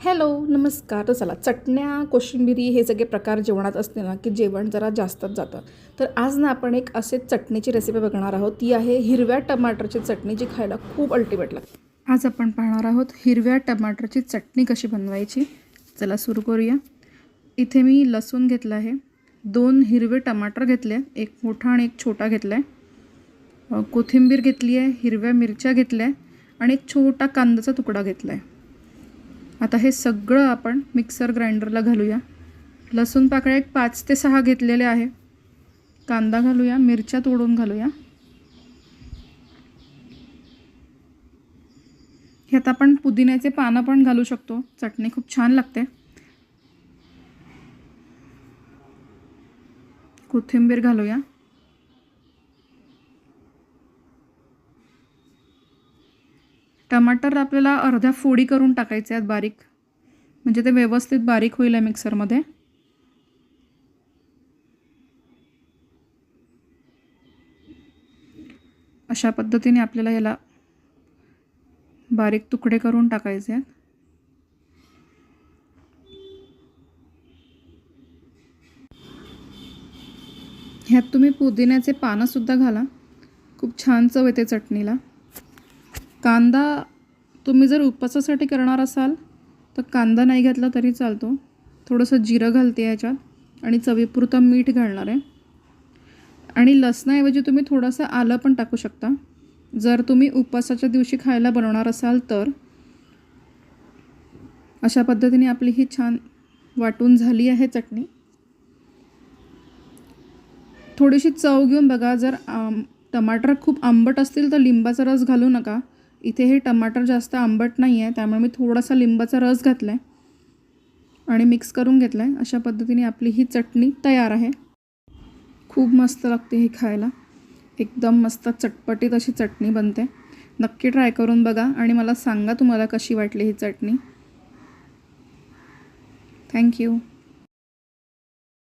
Hello नमस्कार. तर चला चटण्या कोशिंबिरी हे सगळे प्रकार जेवणात असते ना की जेवण जरा जास्तच जातं. तर आज ना आपण एक असे चटणीची रेसिपी बघणार आहोत. ती आहे हिरव्या टमाटरची चटणी, जी खायला खूप अल्टिमेट लागते. आज आपण पाहणार आहोत हिरव्या टमाटरची चटणी कशी बनवायची. चला सुरू करूया. इथे मी लसूण घेतला आहे, 2 हिरवे टमाटर घेतले, एक मोठा आणि एक छोटा घेतला आहे, कोथिंबीर घेतली आहे, हिरव्या मिरच्या घेतल्या आणि एक छोटा कांद्याचा तुकडा घेतला आहे. आता हे सगळं आपण मिक्सर ग्राइंडरला घालूया. लसूण पाकळ्या एक 5 ते 6 घेतलेले आहे. कांदा घालूया, मिरच्या तोडून घालूया. ह्यात आपण पुदिन्याचे पानं पण घालू शकतो, चटणी खूप छान लागते. कोथिंबीर घालूया. टमाटर आपल्याला अर्ध्या फोडी करून टाकायचे आहेत बारीक, म्हणजे ते व्यवस्थित बारीक होईल मिक्सरमध्ये. अशा पद्धतीने आपल्याला याला बारीक तुकडे करून टाकायचे आहेत. ह्यात तुम्ही पुदिन्याचे पानं सुद्धा घाला, खूप छान चव येते चटणीला. कांदा तुम्ही जर उपवासासाठी करणार असाल तर कांदा नाही घातला तरी चालतो. थोडंसं जिरं घालते याच्यात आणि चवीपुरतं मीठ घालणार आहे. आणि लसणाऐवजी तुम्ही थोडंसं आलं पण टाकू शकता जर तुम्ही उपवासाच्या दिवशी खायला बनवणार असाल तर. अशा पद्धतीने आपली ही छान वाटून झाली आहे चटणी. थोडीशी चव घेऊन बघा. जर टमाटर खूप आंबट असतील तर लिंबाचा रस घालू नका. इथे हे टमाटर जास्त आंबट नाही आहे, त्यामुळे मी थोडासा लिंबाचा रस घातला आहे आणि मिक्स करून घेतला आहे. अशा पद्धतीने आपली ही चटणी तयार आहे. खूप मस्त लागते ही खायला, एकदम मस्त चटपटीत अशी चटणी बनते. नक्की ट्राय करून बघा आणि मला सांगा तुम्हाला कशी वाटली ही चटणी. थँक्यू.